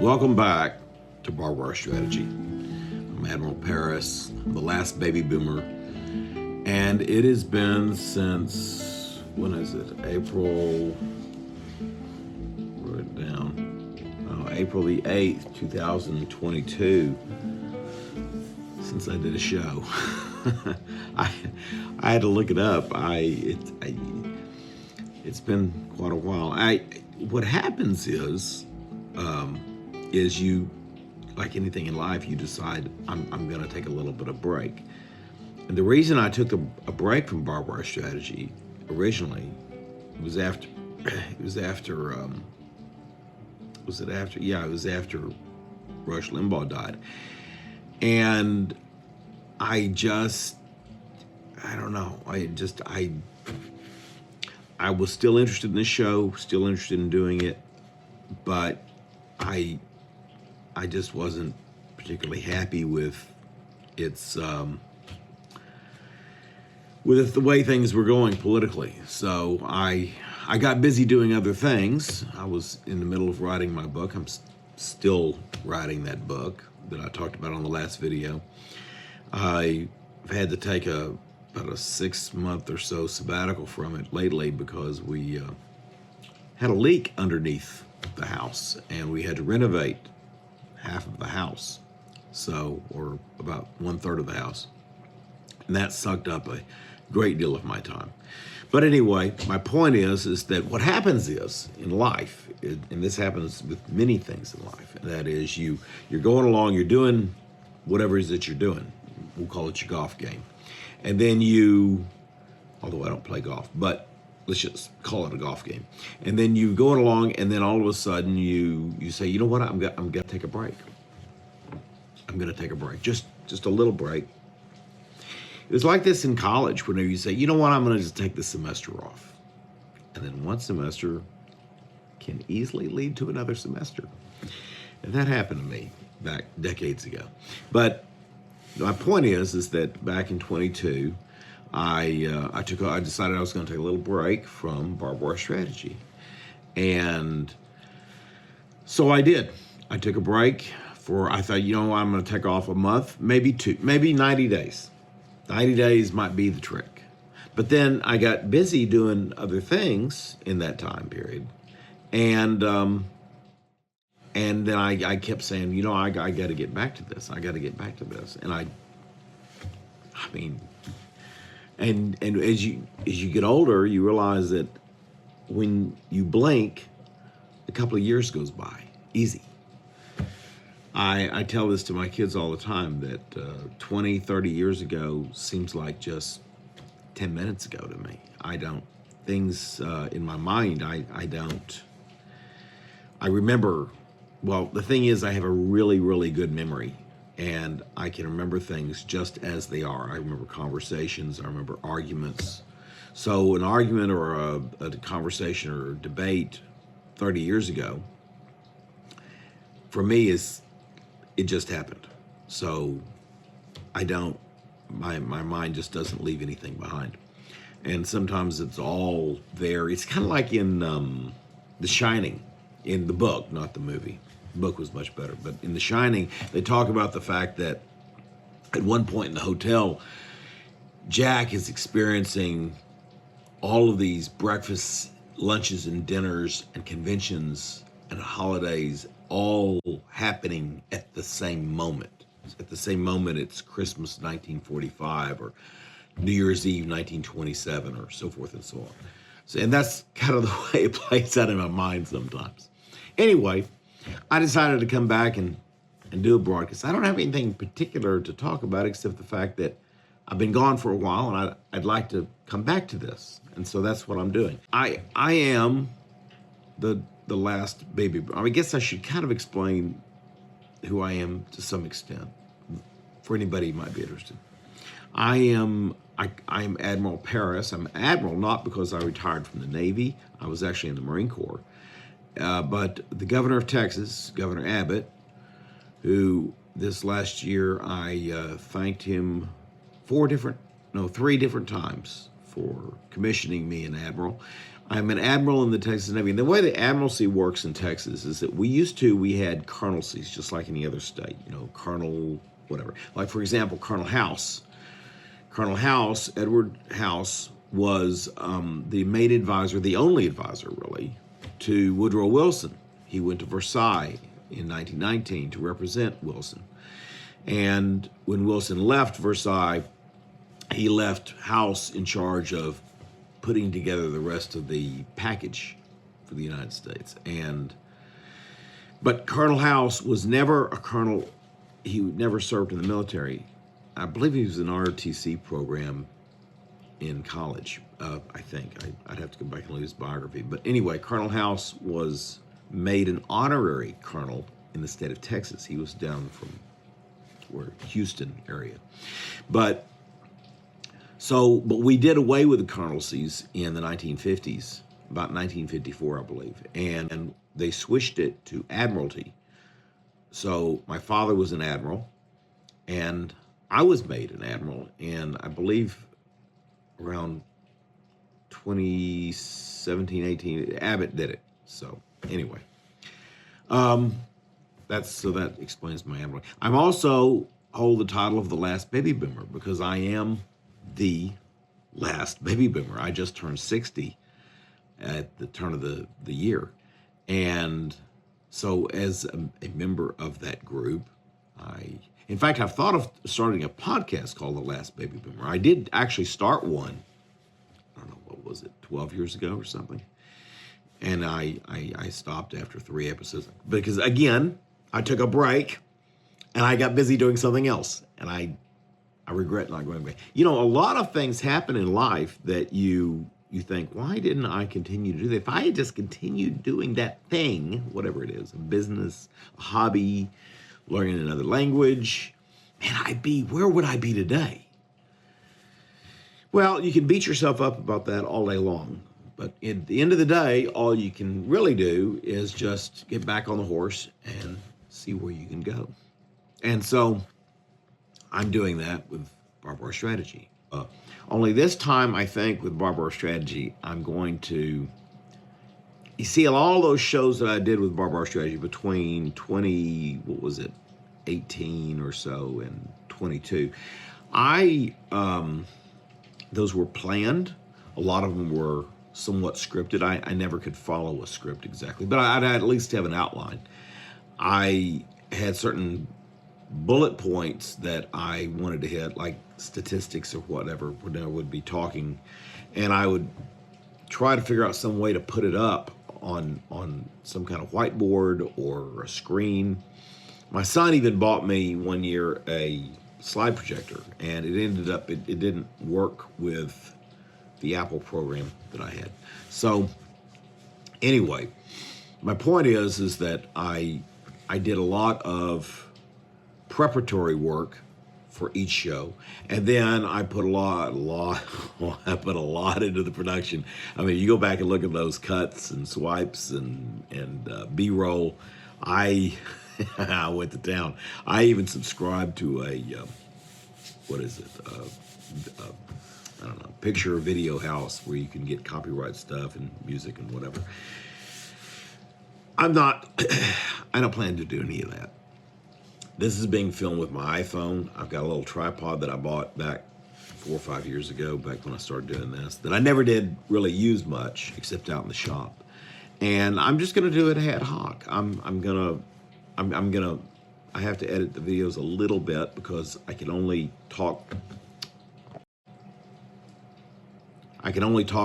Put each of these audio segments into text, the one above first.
Welcome back to Barbed Wire Strategy. I'm Admiral Paris, the last baby boomer, and it has been since, when is it? April, wrote it down, April the 8th, 2022, since I did a show. I had to look it up. It's been quite a while. What happens is you, like anything in life, you decide I'm going to take a little bit of break. And the reason I took a break from Barbed Wire Strategy originally was after Rush Limbaugh died, and I don't know. I was still interested in this show, still interested in doing it, but I just wasn't particularly happy with its with the way things were going politically. So I got busy doing other things. I was in the middle of writing my book. I'm still writing that book that I talked about on the last video. I've had to take about a 6-month or so sabbatical from it lately because we had a leak underneath the house and we had to renovate half of the house, or about 1/3 of the house, and that sucked up a great deal of my time. But anyway, my point is that what happens is in life, and this happens with many things in life, and that is you're going along, you're doing whatever it is that you're doing. We'll call it your golf game. And then although I don't play golf, but let's just call it a golf game. And then you going along, and then all of a sudden you say, you know what, I'm gonna take a break. I'm gonna take a break, just a little break. It was like this in college, whenever you say, you know what, I'm gonna just take this semester off. And then one semester can easily lead to another semester. And that happened to me back decades ago. But my point is that back in 22, I decided I was going to take a little break from Barbed Wire Strategy, and so I did. I took a break I thought, I'm going to take off a month, maybe 2, maybe 90 days. 90 days might be the trick. But then I got busy doing other things in that time period, and then I kept saying, I got to get back to this. I got to get back to this, and I mean. And as you get older, you realize that when you blink, a couple of years goes by, easy. I tell this to my kids all the time that 20, 30 years ago seems like just 10 minutes ago to me. Things in my mind, I remember, well, the thing is I have a really, really good memory. And I can remember things just as they are. I remember conversations, I remember arguments. So an argument or a conversation or a debate 30 years ago, for me, it just happened. So my mind just doesn't leave anything behind. And sometimes it's all there. It's kind of like in The Shining, in the book, not the movie. The book was much better, but in The Shining, they talk about the fact that at one point in the hotel, Jack is experiencing all of these breakfasts, lunches, and dinners, and conventions and holidays all happening at the same moment. At the same moment, it's Christmas 1945 or New Year's Eve 1927 or so forth and so on. So, and that's kind of the way it plays out in my mind sometimes. Anyway, I decided to come back and do a broadcast. I don't have anything particular to talk about except the fact that I've been gone for a while and I'd like to come back to this. And so that's what I'm doing. I am the last baby. I guess I should kind of explain who I am to some extent for anybody who might be interested. I'm Admiral Paris. I'm Admiral not because I retired from the Navy. I was actually in the Marine Corps. But the governor of Texas, Governor Abbott, who this last year I thanked him 3 different times for commissioning me an admiral. I'm an admiral in the Texas Navy. And the way the admiralty works in Texas is that we had colonelcies just like any other state, colonel, whatever. Like, for example, Colonel House. Colonel House, Edward House, was the main advisor, the only advisor, really, to Woodrow Wilson. He went to Versailles in 1919 to represent Wilson. And when Wilson left Versailles, he left House in charge of putting together the rest of the package for the United States. But Colonel House was never a colonel. He never served in the military. I believe he was in ROTC program in college, I think. I'd have to go back and look at his biography. But anyway, Colonel House was made an honorary colonel in the state of Texas. He was down from Houston area. But we did away with the colonelcies in the 1950s, about 1954, I believe, and they switched it to admiralty. So my father was an admiral, and I was made an admiral, and I believe around 2017, 18, Abbott did it. So anyway, that explains my admiral. I'm also hold the title of the last baby boomer because I am the last baby boomer. I just turned 60 at the turn of the year. And so as a member of that group, in fact, I've thought of starting a podcast called The Last Baby Boomer. I did actually start one, I don't know, what was it, 12 years ago or something? And I stopped after 3 episodes because, again, I took a break and I got busy doing something else. And I regret not going back. A lot of things happen in life that you think, why didn't I continue to do that? If I had just continued doing that thing, whatever it is, a business, a hobby, learning another language, man, where would I be today? Well, you can beat yourself up about that all day long. But at the end of the day, all you can really do is just get back on the horse and see where you can go. And so I'm doing that with Barbara Strategy. Only this time, I think, with Barbara Strategy, I'm going to, you see, all those shows that I did with Barbara Strategy between 18 or so and 22, those were planned. A lot of them were somewhat scripted. I never could follow a script exactly, but I'd at least have an outline. I had certain bullet points that I wanted to hit, like statistics or whatever, when I would be talking, and I would try to figure out some way to put it up on some kind of whiteboard or a screen. My son even bought me one year a slide projector, and it ended up, it didn't work with the Apple program that I had. So anyway, my point is that I did a lot of preparatory work for each show, and then I put a lot into the production. I mean, you go back and look at those cuts and swipes and B-roll. I went to town. I even subscribed to a I don't know, picture or video house where you can get copyright stuff and music and whatever. I don't plan to do any of that. This is being filmed with my iPhone. I've got a little tripod that I bought back 4 or 5 years ago, back when I started doing this, that I never did really use much except out in the shop. And I'm just gonna do it ad hoc. I have to edit the videos a little bit because I can only talk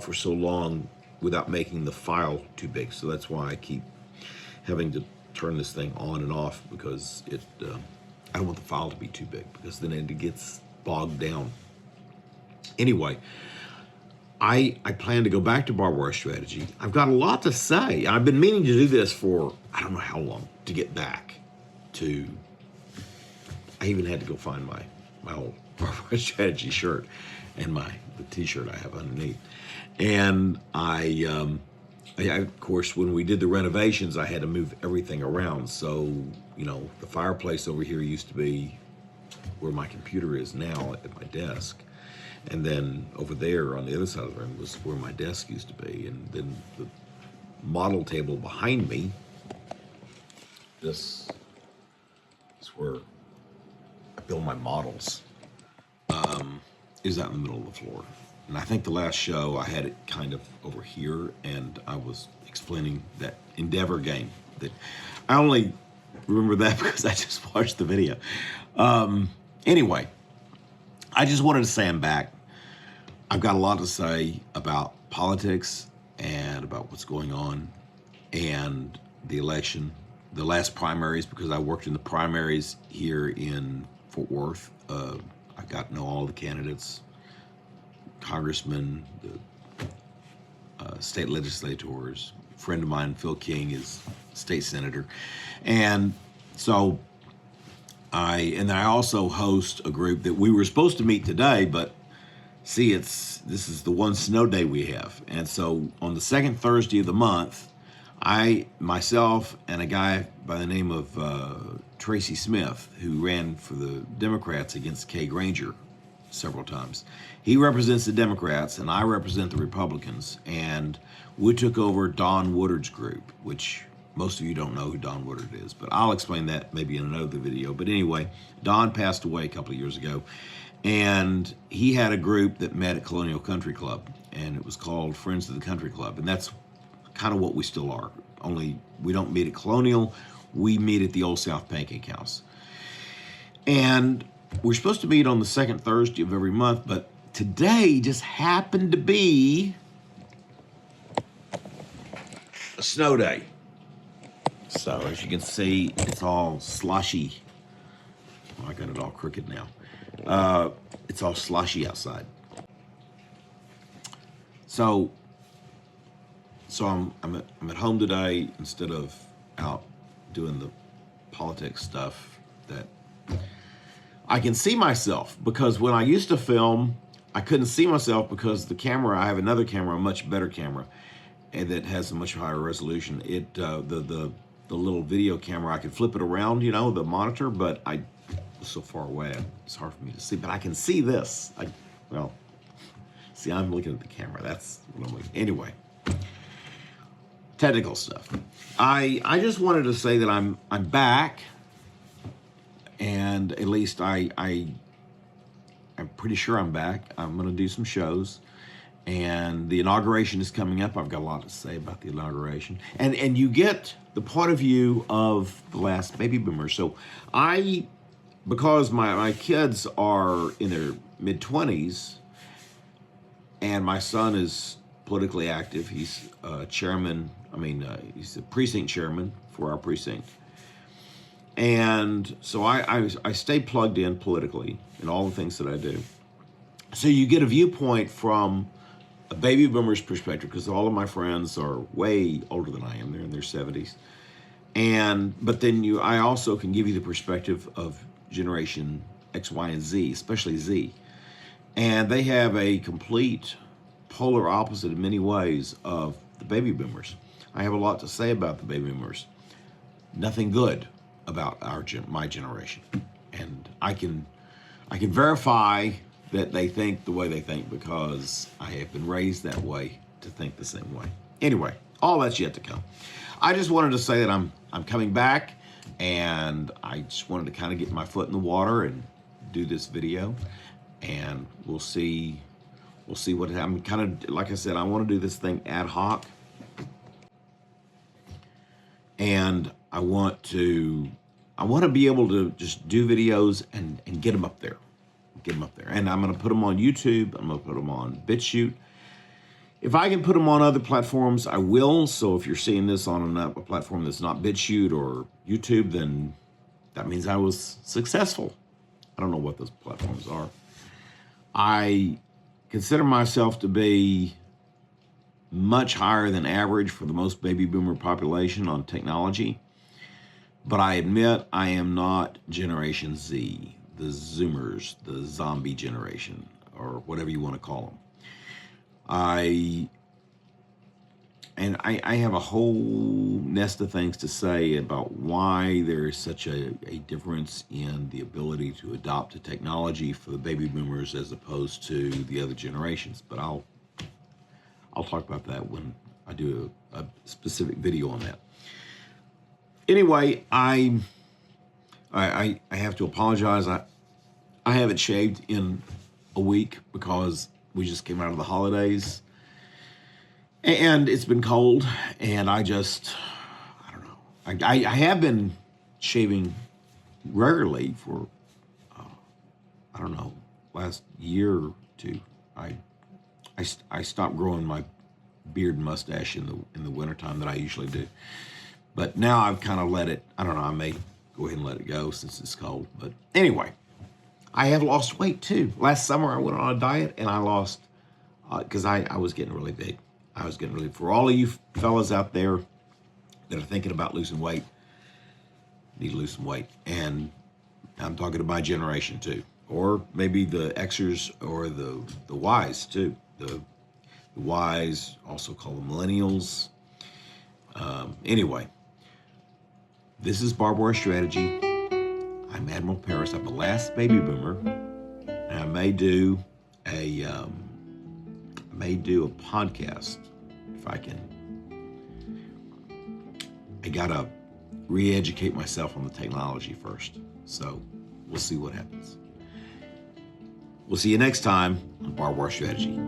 for so long without making the file too big. So that's why I keep having to turn this thing on and off, because I don't want the file to be too big, because then it gets bogged down. Anyway, I plan to go back to Barbara Strategy. I've got a lot to say. I've been meaning to do this for I don't know how long, to get back to, I even had to go find my old Barbara Strategy shirt and the t-shirt I have underneath. And I, of course, when we did the renovations, I had to move everything around. So, the fireplace over here used to be where my computer is now at my desk. And then over there on the other side of the room was where my desk used to be. And then the model table behind me, this is where I build my models, is out in the middle of the floor. And I think the last show I had it kind of over here, and I was explaining that Endeavor game. That I only remember that because I just watched the video. Anyway, I just wanted to say I'm back. I've got a lot to say about politics and about what's going on and the election, the last primaries, because I worked in the primaries here in Fort Worth. I got to know all the candidates, congressmen, the state legislators. A friend of mine, Phil King, is state senator. And so I also host a group that we were supposed to meet today, but see, this is the one snow day we have. And so on the second Thursday of the month, myself and a guy by the name of Tracy Smith, who ran for the Democrats against Kay Granger several times. He represents the Democrats and I represent the Republicans. And we took over Don Woodard's group, which most of you don't know who Don Woodard is, but I'll explain that maybe in another video. But anyway, Don passed away a couple of years ago. And he had a group that met at Colonial Country Club, and it was called Friends of the Country Club. And that's kind of what we still are, only we don't meet at Colonial, we meet at the Old South Pancake House. And we're supposed to meet on the second Thursday of every month, but today just happened to be a snow day. So as you can see, it's all slushy. Oh, I got it all crooked now. It's all slushy outside. So I'm at home today instead of out doing the politics stuff that I can see myself, because when I used to film, I couldn't see myself because the camera, I have another camera, a much better camera, and that has a much higher resolution. It the little video camera, I could flip it around, the monitor, but I was so far away, it's hard for me to see. But I can see this. See, I'm looking at the camera. That's what I'm looking. Anyway, technical stuff. I just wanted to say that I'm back, and at least I'm pretty sure I'm back. I'm going to do some shows, and the inauguration is coming up. I've got a lot to say about the inauguration, and you get the point of view of the last baby boomers. So because my kids are in their mid-20s, and my son is politically active. He's chairman. He's the precinct chairman for our precinct. And so I stay plugged in politically in all the things that I do. So you get a viewpoint from a baby boomer's perspective, because all of my friends are way older than I am. They're in their 70s. But then I also can give you the perspective of Generation X, Y, and Z, especially Z. And they have a complete polar opposite in many ways of the baby boomers. I have a lot to say about the baby boomers. Nothing good about my generation. And I can verify that they think the way they think, because I have been raised that way, to think the same way. Anyway, all that's yet to come. I just wanted to say that I'm coming back, and I just wanted to kind of get my foot in the water and do this video, and we'll see what I'm kind of, like I said, I want to do this thing ad hoc, and I want to be able to just do videos and get them up there. And I'm going to put them on YouTube. I'm going to put them on BitChute. If I can put them on other platforms, I will. So if you're seeing this on a platform that's not BitChute or YouTube, then that means I was successful. I don't know what those platforms are. I consider myself to be much higher than average for the most baby boomer population on technology. But I admit I am not Generation Z, the Zoomers, the zombie generation, or whatever you want to call them. And I have a whole nest of things to say about why there is such a difference in the ability to adopt to technology for the baby boomers as opposed to the other generations. But I'll talk about that when I do a specific video on that. Anyway, I have to apologize. I haven't shaved in a week because we just came out of the holidays. And it's been cold, and I don't know. I have been shaving regularly for, I don't know, last year or two. I stopped growing my beard and mustache in the wintertime that I usually do. But now I've kind of let it, I don't know, I may go ahead and let it go since it's cold. But anyway, I have lost weight too. Last summer I went on a diet and I lost, because I was getting really big. For all of you fellas out there that are thinking about losing weight, need to lose some weight. And I'm talking to my generation too. Or maybe the Xers or the Ys too. The Ys, also called the millennials. Anyway, this is Barbed Wire Strategy. I'm Admiral Paris. I'm the last baby boomer. And I may do a podcast if I can. I gotta re-educate myself on the technology first. So we'll see what happens. We'll see you next time on Barbed Wire Strategy.